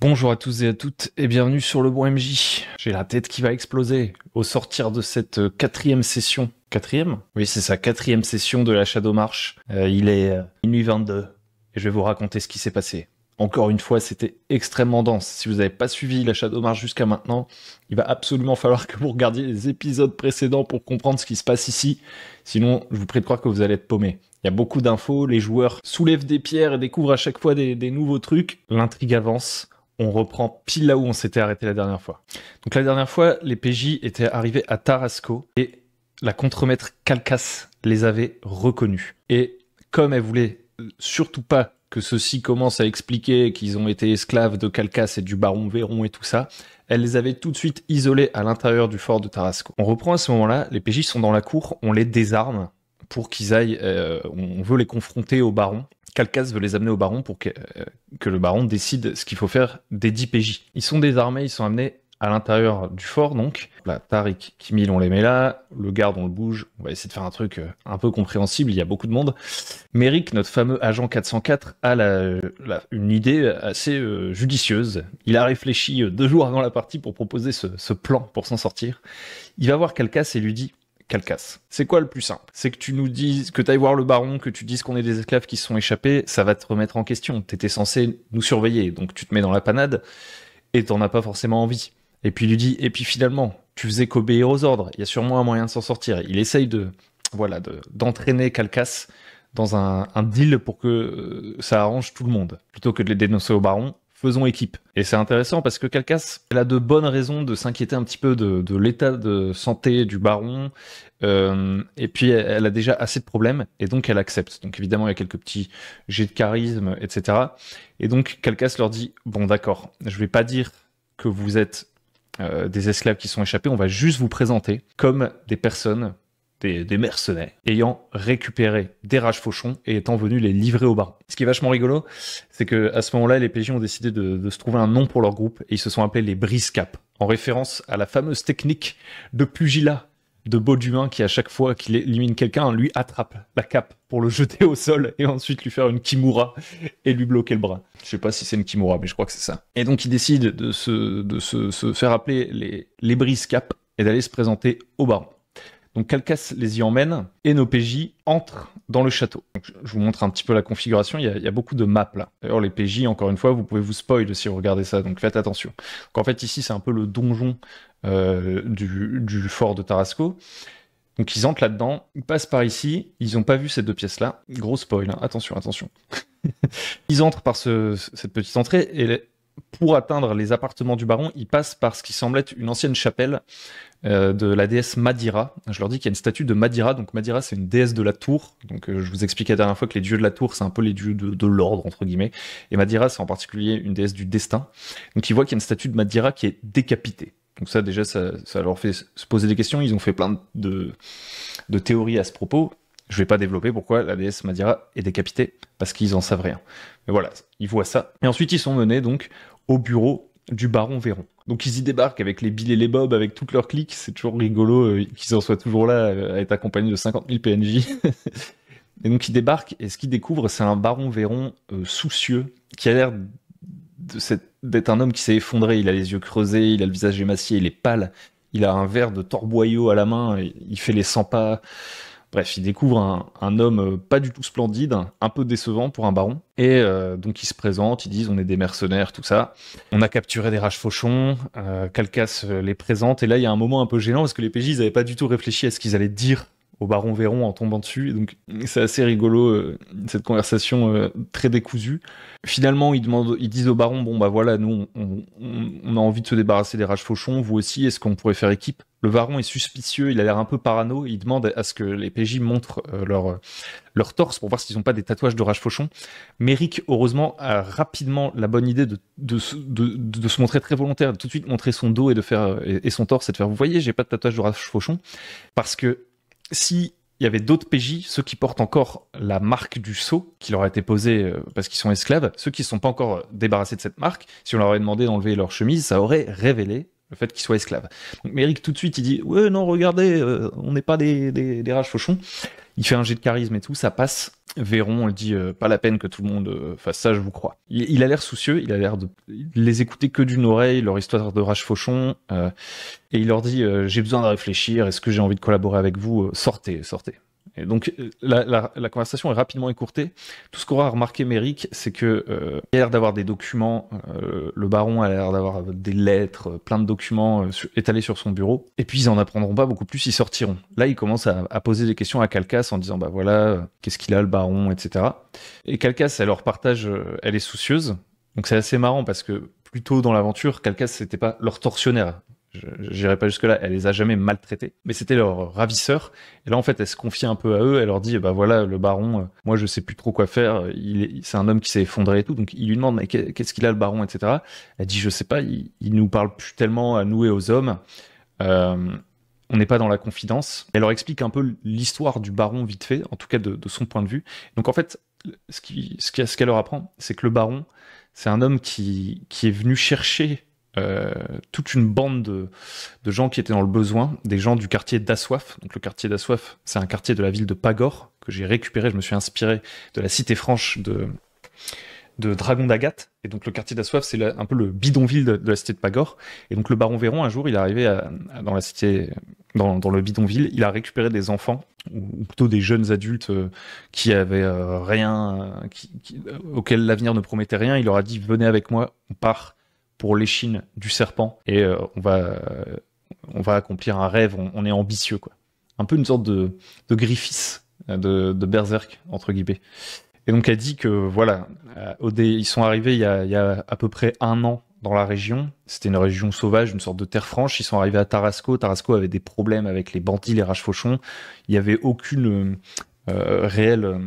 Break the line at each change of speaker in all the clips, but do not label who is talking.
Bonjour à tous et à toutes et bienvenue sur le bon MJ. J'ai la tête qui va exploser au sortir de cette quatrième session. Quatrième? Oui, c'est sa quatrième session de la Shadow March. Il est minuit 22 et je vais vous raconter ce qui s'est passé. Encore une fois, c'était extrêmement dense. Si vous n'avez pas suivi la Shadow March jusqu'à maintenant, il va absolument falloir que vous regardiez les épisodes précédents pour comprendre ce qui se passe ici. Sinon, je vous prie de croire que vous allez être paumé. Il y a beaucoup d'infos, les joueurs soulèvent des pierres et découvrent à chaque fois des nouveaux trucs. L'intrigue avance. On reprend pile là où on s'était arrêté la dernière fois. Donc la dernière fois, les PJ étaient arrivés à Tarasco et la contremaître Calcas les avait reconnus. Et comme elle voulait surtout pas que ceux-ci commencent à expliquer qu'ils ont été esclaves de Calcas et du baron Véron et tout ça, elle les avait tout de suite isolés à l'intérieur du fort de Tarasco. On reprend à ce moment-là, les PJ sont dans la cour, on les désarme pour qu'ils aillent, on veut les confronter au baron. Calcas veut les amener au baron pour que le baron décide ce qu'il faut faire des 10 PJ. Ils sont désarmés, ils sont amenés à l'intérieur du fort, donc. Là, Tariq, Kimil, on les met là. Le garde, on le bouge. On va essayer de faire un truc un peu compréhensible, il y a beaucoup de monde. Méric, notre fameux agent 404, a une idée assez judicieuse. Il a réfléchi 2 jours avant la partie pour proposer ce plan pour s'en sortir. Il va voir Calcas et lui dit: Calcas, c'est quoi le plus simple? C'est que tu nous dises, que tu ailles voir le baron, que tu dises qu'on est des esclaves qui se sont échappés, ça va te remettre en question. T'étais censé nous surveiller, donc tu te mets dans la panade et t'en as pas forcément envie. Et puis il lui dit, et puis finalement, tu faisais qu'obéir aux ordres, il y a sûrement un moyen de s'en sortir. Il essaye d'entraîner Calcas dans un deal pour que ça arrange tout le monde. Plutôt que de les dénoncer au baron, faisons équipe. Et c'est intéressant parce que Calcas, elle a de bonnes raisons de s'inquiéter un petit peu de l'état de santé du baron. Et puis elle a déjà assez de problèmes et donc elle accepte. Donc évidemment il y a quelques petits jets de charisme, etc. Et donc Calcas leur dit: bon d'accord, je vais pas dire que vous êtes des esclaves qui sont échappés, on va juste vous présenter comme des personnes, des mercenaires, ayant récupéré des rages-fauchons et étant venus les livrer au baron. Ce qui est vachement rigolo, c'est que à ce moment-là, les PJ ont décidé de se trouver un nom pour leur groupe et ils se sont appelés les Brise-Cap, en référence à la fameuse technique de pugilat de Bauduin qui, à chaque fois qu'il élimine quelqu'un, lui attrape la cape pour le jeter au sol et ensuite lui faire une kimura et lui bloquer le bras. Je sais pas si c'est une kimura, mais je crois que c'est ça. Et donc ils décident de se faire appeler les Brise-Cap et d'aller se présenter au baron. Donc Calcas les y emmène et nos PJ entrent dans le château. Donc, je vous montre un petit peu la configuration, il y a beaucoup de maps là. D'ailleurs les PJ, encore une fois, vous pouvez vous spoil si vous regardez ça, donc faites attention. Donc en fait ici c'est un peu le donjon du fort de Tarasco. Donc ils entrent là-dedans, ils passent par ici, ils n'ont pas vu ces 2 pièces-là. Gros spoil, hein. Attention, attention. Ils entrent par cette petite entrée et pour atteindre les appartements du baron, ils passent par ce qui semble être une ancienne chapelle de la déesse Madira. Je leur dis qu'il y a une statue de Madira. Donc Madira, c'est une déesse de la tour. Donc je vous expliquais la dernière fois que les dieux de la tour, c'est un peu les dieux de l'ordre, entre guillemets. Et Madira, c'est en particulier une déesse du destin. Donc ils voient qu'il y a une statue de Madira qui est décapitée. Donc ça, déjà, ça leur fait se poser des questions. Ils ont fait plein de théories à ce propos. Je vais pas développer pourquoi la déesse Madira est décapitée, parce qu'ils en savent rien. Mais voilà, ils voient ça. Et ensuite, ils sont menés donc au bureau du baron Véron. Donc ils y débarquent avec les Bill et les Bob, avec toute leur clique. C'est toujours rigolo qu'ils en soient toujours là, à être accompagnés de 50 000 PNJ. Et donc ils débarquent, et ce qu'ils découvrent, c'est un baron Véron soucieux, qui a l'air d'être un homme qui s'est effondré. Il a les yeux creusés, il a le visage émacié, il est pâle. Il a un verre de torboyau à la main, il fait les 100 pas... Bref, il découvre un homme pas du tout splendide, un peu décevant pour un baron. Et donc ils se présentent, ils disent on est des mercenaires, tout ça. On a capturé des rages-fauchons, Calcas les présente. Et là, il y a un moment un peu gênant parce que les PJ, ils n'avaient pas du tout réfléchi à ce qu'ils allaient dire au baron Véron en tombant dessus. Et donc c'est assez rigolo, cette conversation très décousue. Finalement, ils disent au baron, bon bah voilà, nous on a envie de se débarrasser des rages-fauchons, vous aussi, est-ce qu'on pourrait faire équipe? Le baron est suspicieux, il a l'air un peu parano, il demande à ce que les PJ montrent leur torse pour voir s'ils n'ont pas des tatouages de rage-fauchon. Méric, heureusement, a rapidement la bonne idée de se montrer très volontaire, de tout de suite montrer son dos et son torse et de faire, vous voyez, j'ai pas de tatouage de rage-fauchon, parce que si il y avait d'autres PJ, ceux qui portent encore la marque du sceau qui leur a été posée parce qu'ils sont esclaves, ceux qui ne sont pas encore débarrassés de cette marque, si on leur avait demandé d'enlever leur chemise, ça aurait révélé le fait qu'il soit esclave. Donc Méric tout de suite il dit ouais non regardez, on n'est pas des rages fauchons. Il fait un jet de charisme et tout, ça passe. Véron on dit pas la peine que tout le monde fasse ça, je vous crois. Il a l'air soucieux, il a l'air de les écouter que d'une oreille, leur histoire de rage fauchon, et il leur dit j'ai besoin de réfléchir, est-ce que j'ai envie de collaborer avec vous, sortez. Et donc la conversation est rapidement écourtée. Tout ce qu'aura remarqué Méric, c'est que il a l'air d'avoir des documents, le baron a l'air d'avoir des lettres, plein de documents étalés sur son bureau. Et puis ils en apprendront pas beaucoup plus, ils sortiront. Là, il commence à poser des questions à Calcas en disant bah voilà, qu'est-ce qu'il a le baron, etc. Et Calcas, elle leur partage, elle est soucieuse. Donc c'est assez marrant parce que plus tôt dans l'aventure, Calcas c'était pas leur tortionnaire. J'irai pas jusque-là, elle les a jamais maltraités, mais c'était leur ravisseur. Et là, en fait, elle se confie un peu à eux, elle leur dit, bah voilà, le baron, moi je sais plus trop quoi faire, c'est un homme qui s'est effondré et tout, donc il lui demande, mais qu'est-ce qu'il a le baron, etc. Elle dit, je sais pas, il nous parle plus tellement à nous et aux hommes, on n'est pas dans la confidence. Elle leur explique un peu l'histoire du baron vite fait, en tout cas de son point de vue. Donc en fait, ce qu'elle leur apprend, c'est que le baron, c'est un homme qui est venu chercher toute une bande de gens qui étaient dans le besoin, des gens du quartier d'Assoif. Donc le quartier d'Assoif, c'est un quartier de la ville de Pagore que j'ai récupéré, je me suis inspiré de la cité franche de Dragon d'Agathe. Et donc le quartier d'Assoif, c'est un peu le bidonville de la cité de Pagore. Et donc le baron Véron, un jour, il est arrivé dans la cité, dans le bidonville, il a récupéré des enfants, ou plutôt des jeunes adultes qui avaient rien, auxquels l'avenir ne promettait rien. Il leur a dit, venez avec moi, on part pour l'échine du serpent et on va accomplir un rêve, on est ambitieux quoi. Un peu une sorte de Griffiths, de Berserk entre guillemets. Et donc elle dit que voilà, ils sont arrivés il y a à peu près 1 an dans la région. C'était une région sauvage, une sorte de terre franche. Ils sont arrivés à Tarasco. Tarasco avait des problèmes avec les bandits, les rages fauchons. Il n'y avait aucune réelle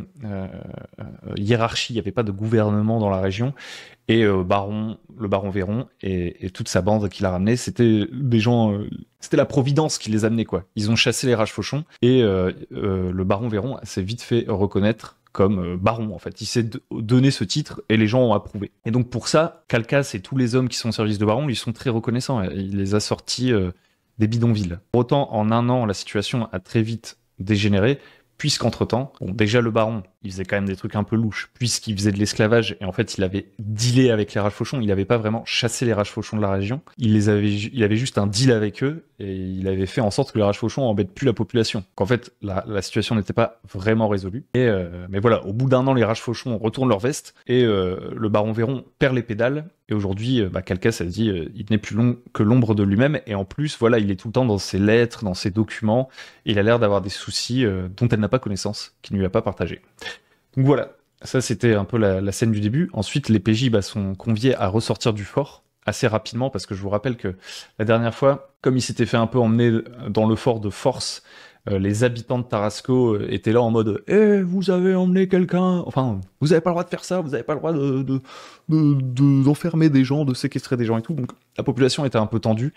hiérarchie, il n'y avait pas de gouvernement dans la région. Et le baron Véron et toute sa bande qui l'a ramené, c'était des gens, c'était la providence qui les amenait quoi. Ils ont chassé les rages fauchons et le baron Véron s'est vite fait reconnaître comme baron en fait. Il s'est donné ce titre et les gens ont approuvé. Et donc pour ça, Calcas et tous les hommes qui sont au service de baron lui sont très reconnaissants. Il les a sortis des bidonvilles. Pour autant, en 1 an, la situation a très vite dégénéré. Puisqu'entre-temps, bon, déjà le baron, il faisait quand même des trucs un peu louches, puisqu'il faisait de l'esclavage, et en fait il avait dealé avec les rages fauchons, il n'avait pas vraiment chassé les rages fauchons de la région, il avait juste un deal avec eux, et il avait fait en sorte que les rages fauchons embêtent plus la population. Qu'en fait, la situation n'était pas vraiment résolue. Mais voilà, au bout d'1 an, les rages fauchons retournent leur veste, et le baron Véron perd les pédales, et aujourd'hui, Calcas a dit, il n'est plus long que l'ombre de lui-même, et en plus, voilà, il est tout le temps dans ses lettres, dans ses documents, et il a l'air d'avoir des soucis dont elle n'a pas connaissance, qu'il ne lui a pas partagé. Donc voilà, ça c'était un peu la scène du début. Ensuite, les PJ sont conviés à ressortir du fort assez rapidement, parce que je vous rappelle que la dernière fois, comme ils s'étaient fait un peu emmener dans le fort de force, les habitants de Tarasco étaient là en mode vous avez emmené quelqu'un, enfin vous avez pas le droit de faire ça, vous avez pas le droit d'enfermer des gens, de séquestrer des gens et tout. Donc la population était un peu tendue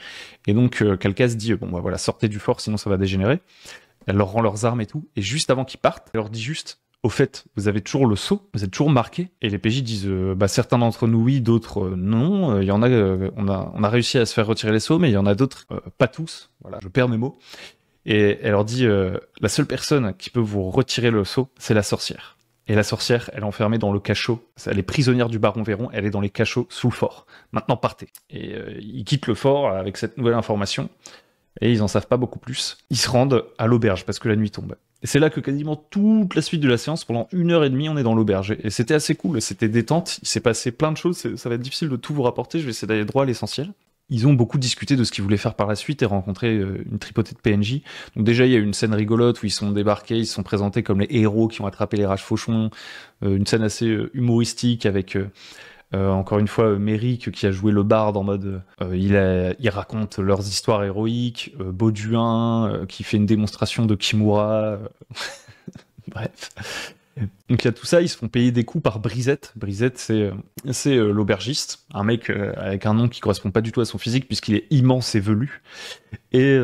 et donc Calcas dit bon bah voilà, sortez du fort sinon ça va dégénérer. Elle leur rend leurs armes et tout, et juste avant qu'ils partent, elle leur dit juste au fait, vous avez toujours le sceau, vous êtes toujours marqué. Et les PJ disent, certains d'entre nous oui, d'autres non. Il y en a, on a réussi à se faire retirer les sceaux, mais il y en a d'autres, pas tous. Voilà, je perds mes mots. Et elle leur dit, la seule personne qui peut vous retirer le sceau, c'est la sorcière. Et la sorcière, elle est enfermée dans le cachot. Elle est prisonnière du baron Véron, elle est dans les cachots sous le fort. Maintenant, partez. Et ils quittent le fort avec cette nouvelle information. Et ils en savent pas beaucoup plus. Ils se rendent à l'auberge parce que la nuit tombe. Et c'est là que quasiment toute la suite de la séance, pendant 1h30, on est dans l'auberge. Et c'était assez cool, c'était détente, il s'est passé plein de choses, ça va être difficile de tout vous rapporter, je vais essayer d'aller droit à l'essentiel. Ils ont beaucoup discuté de ce qu'ils voulaient faire par la suite et rencontré une tripotée de PNJ. Donc déjà, il y a eu une scène rigolote où ils sont débarqués, ils se sont présentés comme les héros qui ont attrapé les rages fauchons. Une scène assez humoristique avec... encore une fois, Méric qui a joué le barde en mode il raconte leurs histoires héroïques, Bauduin qui fait une démonstration de Kimura, bref. Donc il y a tout ça, ils se font payer des coups par Brisette. Brisette, c'est l'aubergiste, un mec avec un nom qui correspond pas du tout à son physique puisqu'il est immense et velu. Et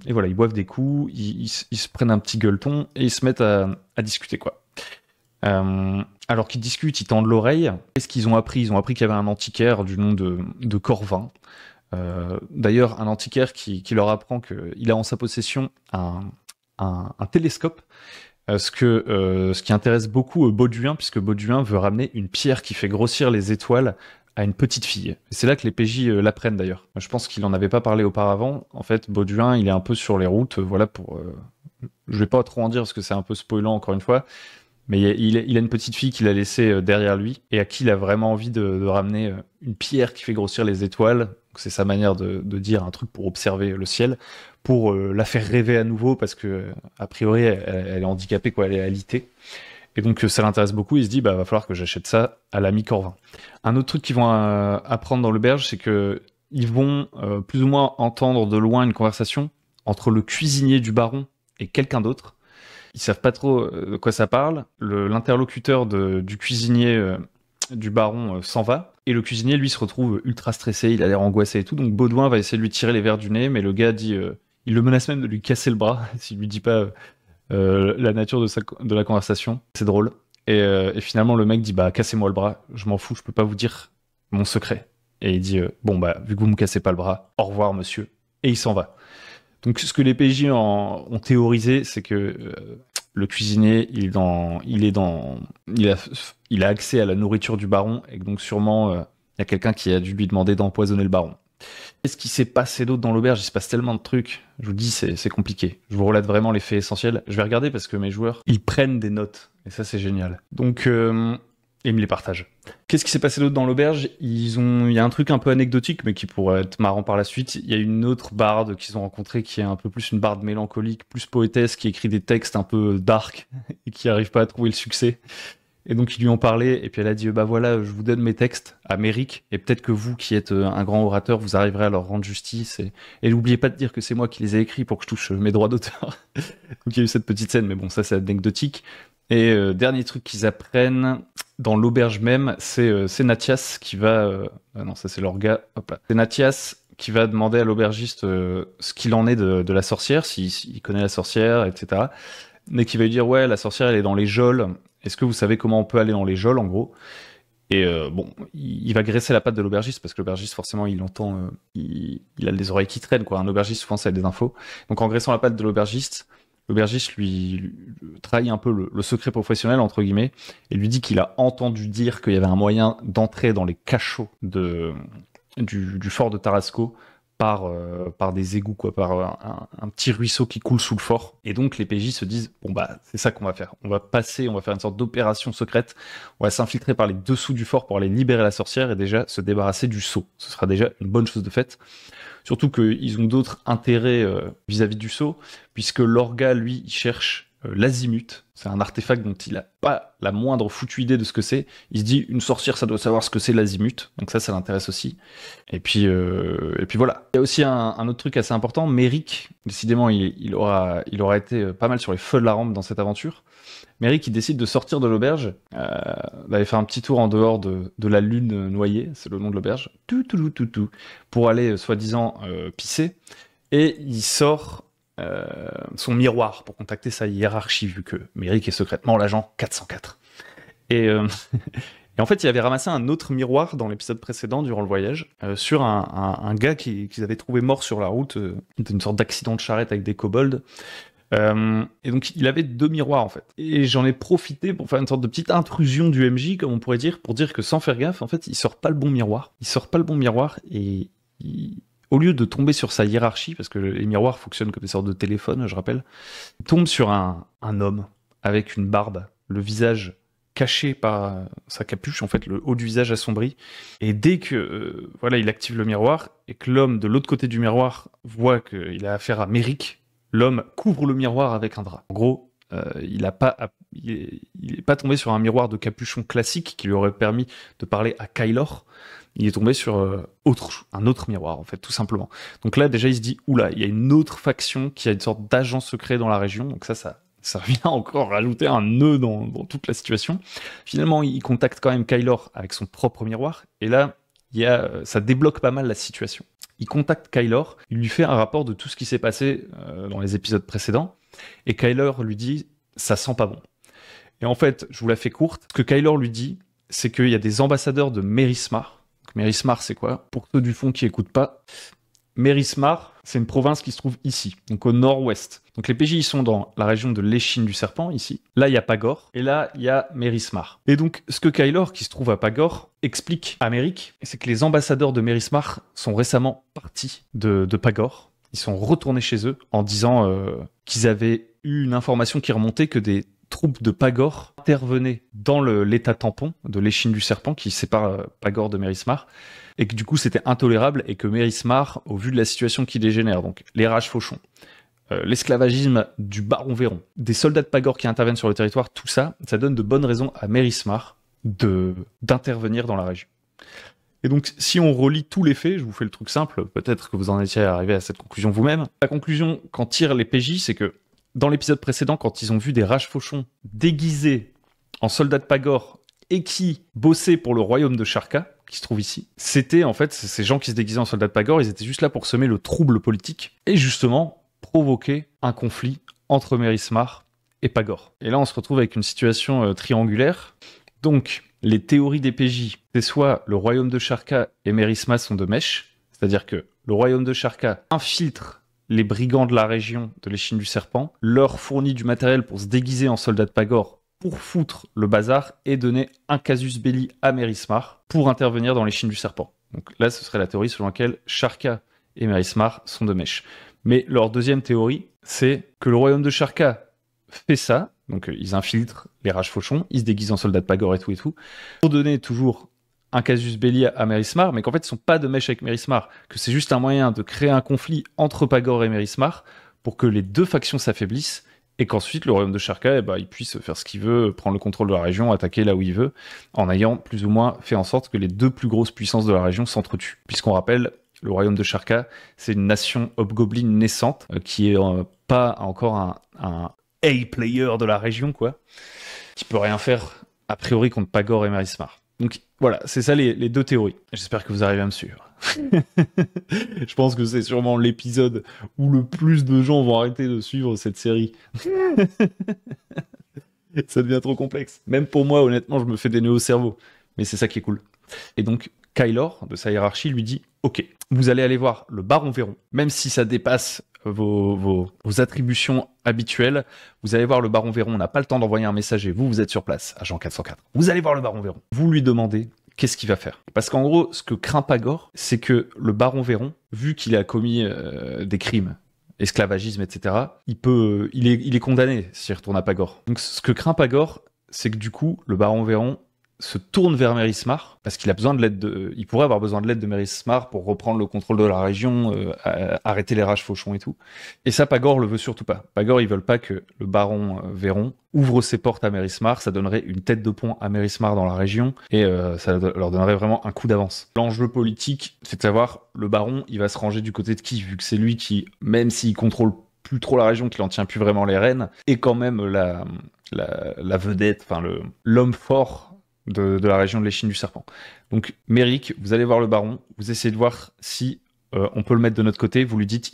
voilà, ils boivent des coups, ils se prennent un petit gueuleton et ils se mettent à discuter quoi. Alors qu'ils discutent, ils tendent l'oreille. Qu'est-ce qu'ils ont appris? Ils ont appris qu'il y avait un antiquaire du nom de Corvin, D'ailleurs, un antiquaire qui leur apprend qu'il a en sa possession un télescope. Ce qui intéresse beaucoup Bauduin, puisque Bauduin veut ramener une pierre qui fait grossir les étoiles à une petite fille. Et c'est là que les PJ l'apprennent d'ailleurs. Je pense qu'il en avait pas parlé auparavant. En fait, Bauduin, il est un peu sur les routes, voilà pour... Je vais pas trop en dire parce que c'est un peu spoilant encore une fois, mais il a une petite fille qu'il a laissée derrière lui et à qui il a vraiment envie de ramener une pierre qui fait grossir les étoiles. Donc c'est sa manière de dire un truc pour observer le ciel, pour la faire rêver à nouveau parce que a priori elle est handicapée, quoi, elle est alitée. Et donc ça l'intéresse beaucoup, il se dit bah va falloir que j'achète ça à l'ami Corvin. Un autre truc qu'ils vont apprendre dans l'auberge, c'est que ils vont plus ou moins entendre de loin une conversation entre le cuisinier du baron et quelqu'un d'autre. Ils savent pas trop de quoi ça parle. L'interlocuteur du cuisinier du baron s'en va. Et le cuisinier, lui, se retrouve ultra stressé, il a l'air angoissé et tout. Donc Baudouin va essayer de lui tirer les verres du nez, mais le gars dit... il le menace même de lui casser le bras s'il lui dit pas la nature de la conversation. C'est drôle. Et finalement, le mec dit bah cassez-moi le bras, je m'en fous, je peux pas vous dire mon secret. Et il dit bon bah vu que vous me cassez pas le bras, au revoir monsieur. Et il s'en va. Donc ce que les PJ ont théorisé, c'est que le cuisinier, il a accès à la nourriture du baron et que donc sûrement il y a quelqu'un qui a dû lui demander d'empoisonner le baron. Qu'est-ce qui s'est passé d'autre dans l'auberge? Il se passe tellement de trucs. Je vous dis, c'est compliqué. Je vous relate vraiment les faits essentiels. Je vais regarder parce que mes joueurs, ils prennent des notes. Et ça, c'est génial. Donc, ils me les partagent. Qu'est-ce qui s'est passé d'autre dans l'auberge? Il y a un truc un peu anecdotique, mais qui pourrait être marrant par la suite. Il y a une autre barde qu'ils ont rencontrée qui est un peu plus une barde mélancolique, plus poétesse, qui écrit des textes un peu dark et qui n'arrive pas à trouver le succès. Et donc ils lui ont parlé, et puis elle a dit bah voilà, je vous donne mes textes à Méric, et peut-être que vous qui êtes un grand orateur, vous arriverez à leur rendre justice. Et n'oubliez pas de dire que c'est moi qui les ai écrits pour que je touche mes droits d'auteur. Donc il y a eu cette petite scène, mais bon, ça c'est anecdotique. Et dernier truc qu'ils apprennent dans l'auberge même, c'est Nathias qui va... non, ça c'est leur gars. Hop là. C'est Nathias qui va demander à l'aubergiste ce qu'il en est de la sorcière, s'il connaît la sorcière, etc. Mais qui va lui dire ouais, la sorcière elle est dans les geôles. Est-ce que vous savez comment on peut aller dans les geôles, en gros? Et bon, il va graisser la patte de l'aubergiste, parce que l'aubergiste, forcément, il entend... il a les oreilles qui traînent, quoi. Un aubergiste, souvent, ça a des infos. Donc, en graissant la patte de l'aubergiste lui trahit un peu le secret professionnel, entre guillemets, et lui dit qu'il a entendu dire qu'il y avait un moyen d'entrer dans les cachots du fort de Tarasco par des égouts, quoi, par un petit ruisseau qui coule sous le fort. Et donc les PJ se disent bon bah c'est ça qu'on va faire. On va faire une sorte d'opération secrète. On va s'infiltrer par les dessous du fort pour aller libérer la sorcière et déjà se débarrasser du sceau. Ce sera déjà une bonne chose de faite. Surtout qu'ils ont d'autres intérêts vis-à-vis du sceau, puisque l'orga, lui, il cherche l'azimut. C'est un artefact dont il a pas la moindre foutue idée de ce que c'est. Il se dit, une sorcière, ça doit savoir ce que c'est l'azimut. Donc ça l'intéresse aussi. Et puis voilà. Il y a aussi un autre truc assez important. Méric, décidément, il aura été pas mal sur les feux de la rampe dans cette aventure. Méric, il décide de sortir de l'auberge, d'aller faire un petit tour en dehors de la lune noyée, c'est le nom de l'auberge, pour aller, soi-disant, pisser. Et il sort son miroir pour contacter sa hiérarchie, vu que Méric est secrètement l'agent 404. Et en fait, il avait ramassé un autre miroir dans l'épisode précédent, durant le voyage, sur un gars qu'ils avaient trouvé mort sur la route, d'une sorte d'accident de charrette avec des kobolds. Et donc il avait 2 miroirs en fait. Et j'en ai profité pour faire une sorte de petite intrusion du MJ, comme on pourrait dire, pour dire que sans faire gaffe, en fait, il sort pas le bon miroir. Et au lieu de tomber sur sa hiérarchie, parce que les miroirs fonctionnent comme des sortes de téléphones, je rappelle, il tombe sur un homme avec une barbe, le visage caché par sa capuche, en fait, le haut du visage assombri. Et dès que voilà, il active le miroir, et que l'homme de l'autre côté du miroir voit qu'il a affaire à Méric, l'homme couvre le miroir avec un drap. En gros, il est pas tombé sur un miroir de capuchon classique qui lui aurait permis de parler à Kailor. Il est tombé sur un autre miroir, en fait, tout simplement. Donc là, déjà, il se dit, oula, il y a une autre faction qui a une sorte d'agent secret dans la région. Donc ça vient encore rajouter un nœud dans toute la situation. Finalement, il contacte quand même Kailor avec son propre miroir. Et là, ça débloque pas mal la situation. Il contacte Kailor, il lui fait un rapport de tout ce qui s'est passé dans les épisodes précédents, et Kailor lui dit « ça sent pas bon ». Et en fait, je vous la fais courte, ce que Kailor lui dit, c'est qu'il y a des ambassadeurs de Mérisma. Donc Mérismar, c'est quoi? Pour ceux du fond qui écoutent pas, Mérismar, c'est une province qui se trouve ici, donc au nord-ouest. Donc les PJ, ils sont dans la région de l'Échine du Serpent, ici. Là, il y a Pagor, et là, il y a Mérismar. Et donc, ce que Kaelor, qui se trouve à Pagor, explique à Méric, c'est que les ambassadeurs de Mérismar sont récemment partis de Pagor. Ils sont retournés chez eux en disant qu'ils avaient eu une information qui remontait que des troupes de Pagor intervenaient dans l'état tampon de l'Échine du Serpent qui sépare Pagor de Mérismar, et que du coup c'était intolérable et que Mérismar, au vu de la situation qui dégénère, donc les rages fauchons, l'esclavagisme du baron Véron, des soldats de Pagor qui interviennent sur le territoire, tout ça, ça donne de bonnes raisons à Mérismar d'intervenir dans la région. Et donc, si on relie tous les faits, je vous fais le truc simple, peut-être que vous en étiez arrivé à cette conclusion vous-même. La conclusion qu'en tirent les PJ, c'est que dans l'épisode précédent, quand ils ont vu des rages fauchons déguisés en soldats de Pagor et qui bossaient pour le royaume de Sharka, qui se trouve ici, c'était en fait ces gens qui se déguisaient en soldats de Pagor, ils étaient juste là pour semer le trouble politique et justement provoquer un conflit entre Mérismar et Pagor. Et là, on se retrouve avec une situation triangulaire. Donc, les théories des PJ, c'est soit le royaume de Sharka et Mérismar sont de mèche, c'est-à-dire que le royaume de Sharka infiltre les brigands de la région de l'Échine du Serpent, leur fournit du matériel pour se déguiser en soldats de Pagor pour foutre le bazar et donner un casus belli à Mérismar pour intervenir dans l'Échine du Serpent. Donc là, ce serait la théorie selon laquelle Sharka et Mérismar sont de mèche. Mais leur deuxième théorie, c'est que le royaume de Sharka fait ça, donc ils infiltrent les rages fauchons, ils se déguisent en soldats de Pagor et tout, pour donner toujours un casus belli à Mérismar, mais qu'en fait ils sont pas de mèche avec Mérismar, que c'est juste un moyen de créer un conflit entre Pagor et Mérismar pour que les deux factions s'affaiblissent et qu'ensuite le royaume de Sharka, il puisse faire ce qu'il veut, prendre le contrôle de la région, attaquer là où il veut, en ayant plus ou moins fait en sorte que les deux plus grosses puissances de la région s'entretuent. Puisqu'on rappelle, le royaume de Sharka, c'est une nation hobgoblin naissante, qui est pas encore un A-player de la région, quoi, qui peut rien faire, a priori, contre Pagor et Mérismar. Donc voilà, c'est ça les deux théories. J'espère que vous arrivez à me suivre. Je pense que c'est sûrement l'épisode où le plus de gens vont arrêter de suivre cette série. Ça devient trop complexe. Même pour moi, honnêtement, je me fais des nœuds au cerveau. Mais c'est ça qui est cool. Et donc, Kaelor, de sa hiérarchie, lui dit « Ok, vous allez aller voir le baron Véron, même si ça dépasse vos attributions habituelles, vous allez voir le baron Véron, on n'a pas le temps d'envoyer un messager, vous êtes sur place, agent 404. Vous allez voir le baron Véron. Vous lui demandez qu'est-ce qu'il va faire. Parce qu'en gros, ce que craint Pagor, c'est que le baron Véron, vu qu'il a commis des crimes, esclavagisme, etc., il est condamné s'il retourne à Pagor. Donc ce que craint Pagor, c'est que du coup, le baron Véron se tourne vers Mérismar, parce qu'il a besoin de l'aide il pourrait avoir besoin de l'aide de Mérismar pour reprendre le contrôle de la région, arrêter les rages fauchons et tout. Et ça, Pagor le veut surtout pas. Pagor, ils veulent pas que le baron Véron ouvre ses portes à Mérismar, ça donnerait une tête de pont à Mérismar dans la région, et ça leur donnerait vraiment un coup d'avance. L'enjeu politique, c'est de savoir, le baron, il va se ranger du côté de qui, vu que c'est lui qui, même s'il contrôle plus trop la région, qu'il en tient plus vraiment les rênes, est quand même la vedette, enfin l'homme fort de la région de l'Échine du Serpent. Donc Méric, vous allez voir le baron, vous essayez de voir si on peut le mettre de notre côté, vous lui dites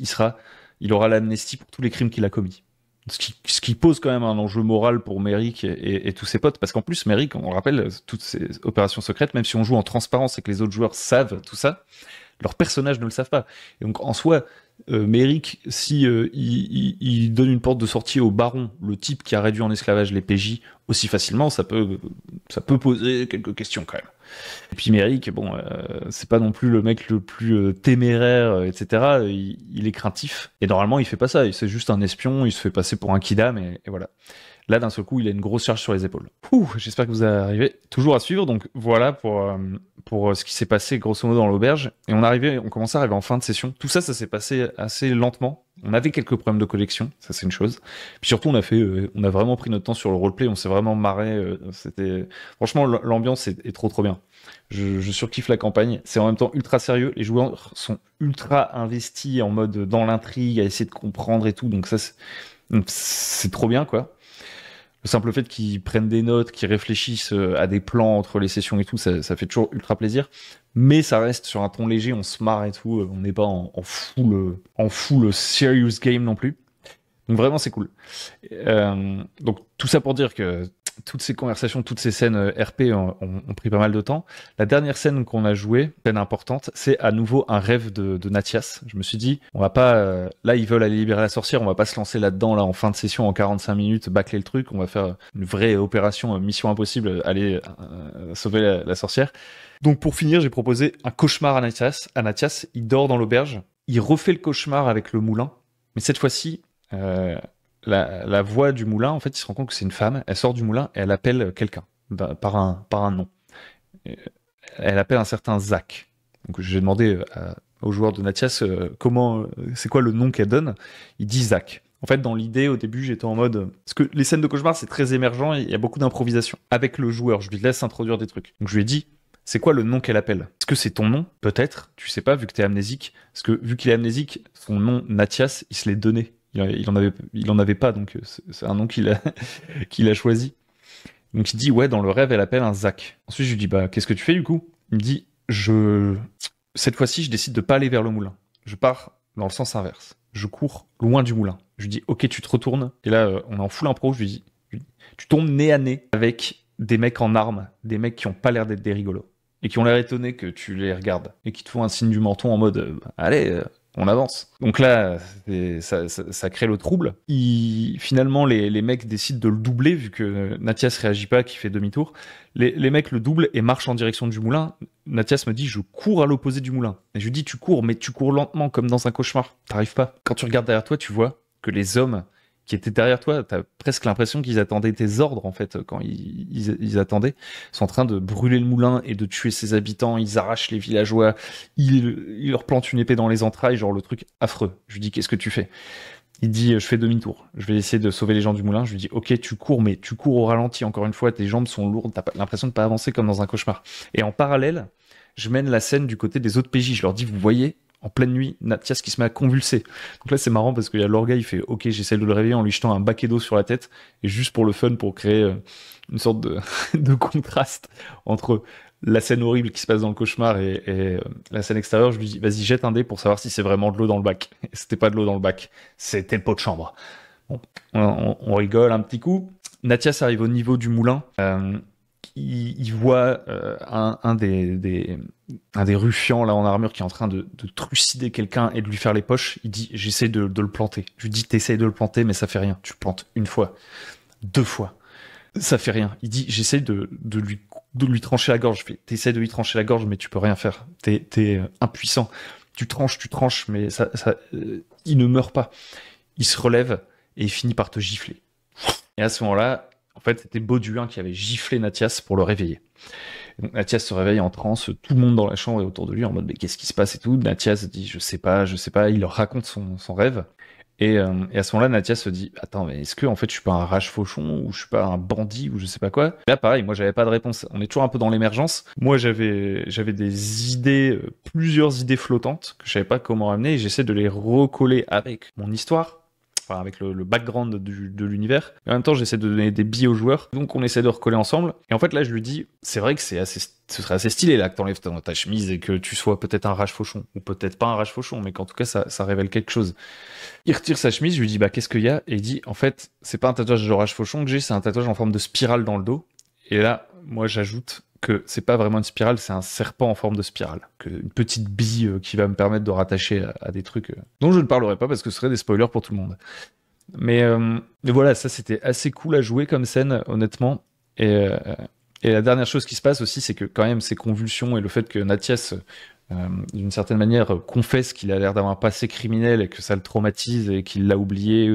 il aura l'amnistie pour tous les crimes qu'il a commis. Ce qui pose quand même un enjeu moral pour Méric et tous ses potes, parce qu'en plus Méric, on le rappelle, toutes ces opérations secrètes, même si on joue en transparence et que les autres joueurs savent tout ça, leurs personnages ne le savent pas. Et donc en soi, Méric, si il donne une porte de sortie au baron, le type qui a réduit en esclavage les PJ aussi facilement, ça peut poser quelques questions quand même. Et puis Méric, bon, c'est pas non plus le mec le plus téméraire, etc. Il est craintif. Et normalement, il fait pas ça. C'est juste un espion, il se fait passer pour un kidam, et voilà. Là, d'un seul coup, il a une grosse charge sur les épaules. J'espère que vous arrivez toujours à suivre. Donc voilà pour ce qui s'est passé grosso modo dans l'auberge. Et on commençait à arriver en fin de session. Tout ça, ça s'est passé assez lentement. On avait quelques problèmes de connexion, ça c'est une chose. Puis surtout, on a vraiment pris notre temps sur le roleplay. On s'est vraiment marré. Franchement, l'ambiance est trop bien. Je surkiffe la campagne. C'est en même temps ultra sérieux. Les joueurs sont ultra investis en mode dans l'intrigue, à essayer de comprendre et tout. Donc ça, c'est trop bien, quoi. Le simple fait qu'ils prennent des notes, qu'ils réfléchissent à des plans entre les sessions et tout, ça fait toujours ultra plaisir. Mais ça reste sur un ton léger, on se marre et tout, on n'est pas en full serious game non plus. Donc vraiment c'est cool. Donc tout ça pour dire que toutes ces conversations, toutes ces scènes RP ont pris pas mal de temps. La dernière scène qu'on a jouée, peine importante, c'est à nouveau un rêve de Nathias. Je me suis dit, on va pas... là, ils veulent aller libérer la sorcière, on va pas se lancer là-dedans, là, en fin de session, en 45 minutes, bâcler le truc, on va faire une vraie opération, mission impossible, aller sauver la sorcière. Donc pour finir, j'ai proposé un cauchemar à Nathias, il dort dans l'auberge, il refait le cauchemar avec le moulin, mais cette fois-ci... la voix du moulin, en fait, il se rend compte que c'est une femme. Elle sort du moulin et elle appelle quelqu'un par un nom. Elle appelle un certain Zach. Donc j'ai demandé au joueur de Nathias c'est quoi le nom qu'elle donne. Il dit Zach. En fait, dans l'idée, au début, j'étais en mode... Parce que les scènes de cauchemar, c'est très émergent et il y a beaucoup d'improvisation. Avec le joueur, je lui laisse introduire des trucs. Donc je lui ai dit, c'est quoi le nom qu'elle appelle? Est-ce que c'est ton nom? Peut-être. Tu sais pas, vu que t'es amnésique. Parce que vu qu'il est amnésique, son nom, Nathias, il se l'est donné. Il en avait pas, donc c'est un nom qu'il a choisi. Donc il dit, ouais, dans le rêve, elle appelle un Zach. Ensuite, je lui dis, bah, qu'est-ce que tu fais du coup? Il me dit, cette fois-ci, je décide de pas aller vers le moulin. Je pars dans le sens inverse. Je cours loin du moulin. Je lui dis, ok, tu te retournes. Et là, on est en full impro. Je lui dis, tu tombes nez à nez avec des mecs en armes, des mecs qui ont pas l'air d'être des rigolos. Et qui ont l'air étonnés que tu les regardes. Et qui te font un signe du menton en mode, allez... on avance. Donc là, ça crée le trouble. Finalement, les mecs décident de le doubler, vu que Nathias réagit pas, qu'il fait demi-tour. Les mecs le doublent et marchent en direction du moulin. Nathias me dit, je cours à l'opposé du moulin. Et je lui dis, tu cours, mais tu cours lentement, comme dans un cauchemar. T'arrives pas. Quand tu regardes derrière toi, tu vois que les hommes qui étaient derrière toi, t'as presque l'impression qu'ils attendaient tes ordres, en fait, quand ils attendaient. Ils sont en train de brûler le moulin et de tuer ses habitants, ils arrachent les villageois, ils leur plantent une épée dans les entrailles, genre le truc affreux. Je lui dis, qu'est-ce que tu fais? Il dit, je fais demi-tour, je vais essayer de sauver les gens du moulin. Je lui dis, ok, tu cours, mais tu cours au ralenti, encore une fois, tes jambes sont lourdes, t'as l'impression de pas avancer comme dans un cauchemar. Et en parallèle, je mène la scène du côté des autres PJ, je leur dis, vous voyez, en pleine nuit, Nathias qui se met à convulser. Donc là, c'est marrant parce qu'il y a l'orga, il fait « Ok, j'essaie de le réveiller en lui jetant un baquet d'eau sur la tête. » Et juste pour le fun, pour créer une sorte de contraste entre la scène horrible qui se passe dans le cauchemar et la scène extérieure, je lui dis « Vas-y, jette un dé pour savoir si c'est vraiment de l'eau dans le bac. » Et c'était pas de l'eau dans le bac, c'était le pot de chambre. Bon, on rigole un petit coup. Nathias arrive au niveau du moulin. Il voit un des ruffians là en armure qui est en train de trucider quelqu'un et de lui faire les poches. Il dit, j'essaie de le planter. Je lui dis, t'essayes de le planter, mais ça fait rien. Tu le plantes une fois, 2 fois, ça fait rien. Il dit, j'essaie de lui trancher la gorge. Je fais, t'essayes de lui trancher la gorge, mais tu peux rien faire. T'es impuissant. Tu tranches, mais il ne meurt pas. Il se relève et il finit par te gifler. Et à ce moment-là, en fait, c'était Bauduin qui avait giflé Nathias pour le réveiller. Donc, Nathias se réveille en transe, tout le monde dans la chambre est autour de lui en mode mais qu'est-ce qui se passe et tout. Nathias dit je sais pas, il leur raconte son rêve. Et à ce moment-là, Nathias se dit attends, mais est-ce que en fait je suis pas un rage fauchon ou je suis pas un bandit ou je sais pas quoi. Là pareil, moi j'avais pas de réponse. On est toujours un peu dans l'émergence. Moi j'avais des idées, plusieurs idées flottantes que je savais pas comment amener et j'essaie de les recoller avec mon histoire. Enfin, avec le background de l'univers. Mais en même temps, j'essaie de donner des billes aux joueurs. Donc, on essaie de recoller ensemble. Et en fait, là, je lui dis, c'est vrai que ce serait assez stylé, là, que t'enlèves ta chemise et que tu sois peut-être un rage fauchon. Ou peut-être pas un rage fauchon, mais qu'en tout cas, ça révèle quelque chose. Il retire sa chemise, je lui dis, bah, qu'est-ce qu'il y a? Et il dit, en fait, c'est pas un tatouage de rage fauchon que j'ai, c'est un tatouage en forme de spirale dans le dos. Et là, moi, j'ajoute que c'est pas vraiment une spirale, c'est un serpent en forme de spirale. Une petite bille qui va me permettre de rattacher à des trucs dont je ne parlerai pas parce que ce serait des spoilers pour tout le monde. Mais voilà, ça c'était assez cool à jouer comme scène, honnêtement. Et la dernière chose qui se passe aussi, c'est que quand même ces convulsions et le fait que Nathias, d'une certaine manière, confesse qu'il a l'air d'avoir un passé criminel et que ça le traumatise et qu'il l'a oublié,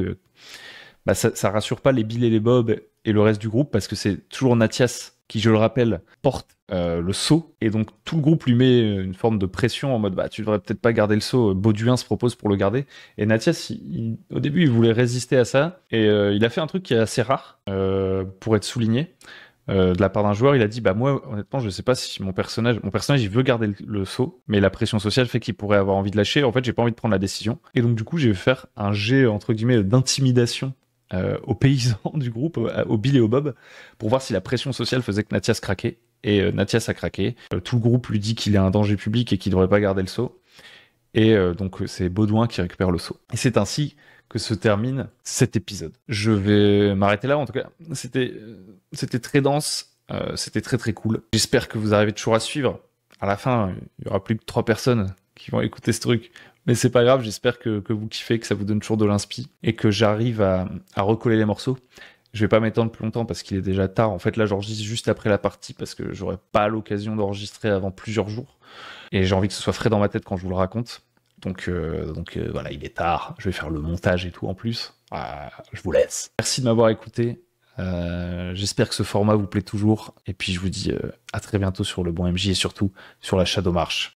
bah ça rassure pas les Bill et les Bob et le reste du groupe parce que c'est toujours Nathias qui, je le rappelle, porte le sceau, et donc tout le groupe lui met une forme de pression en mode bah tu devrais peut-être pas garder le sceau, Bauduin se propose pour le garder, et Nathias au début il voulait résister à ça, et il a fait un truc qui est assez rare pour être souligné de la part d'un joueur. Il a dit bah moi honnêtement je sais pas si mon personnage il veut garder le sceau, mais la pression sociale fait qu'il pourrait avoir envie de lâcher. En fait j'ai pas envie de prendre la décision, et donc du coup j'ai vais faire un jet entre guillemets d'intimidation aux paysans du groupe, aux Bill et aux Bob, pour voir si la pression sociale faisait que Nathias craquait. Et Nathias a craqué. Tout le groupe lui dit qu'il est un danger public et qu'il ne devrait pas garder le sceau. Et donc c'est Bauduin qui récupère le sceau. Et c'est ainsi que se termine cet épisode. Je vais m'arrêter là. En tout cas, c'était très dense. C'était très très cool. J'espère que vous arrivez toujours à suivre. À la fin, il y aura plus que 3 personnes qui vont écouter ce truc. Mais c'est pas grave, j'espère que vous kiffez, que ça vous donne toujours de l'inspi et que j'arrive à recoller les morceaux. Je vais pas m'étendre plus longtemps parce qu'il est déjà tard. En fait, là, j'enregistre juste après la partie parce que j'aurai pas l'occasion d'enregistrer avant plusieurs jours. Et j'ai envie que ce soit frais dans ma tête quand je vous le raconte. Donc voilà, il est tard. Je vais faire le montage et tout en plus. Je vous laisse. Merci de m'avoir écouté. J'espère que ce format vous plaît toujours. Et puis je vous dis à très bientôt sur le bon MJ et surtout sur la Shadow March.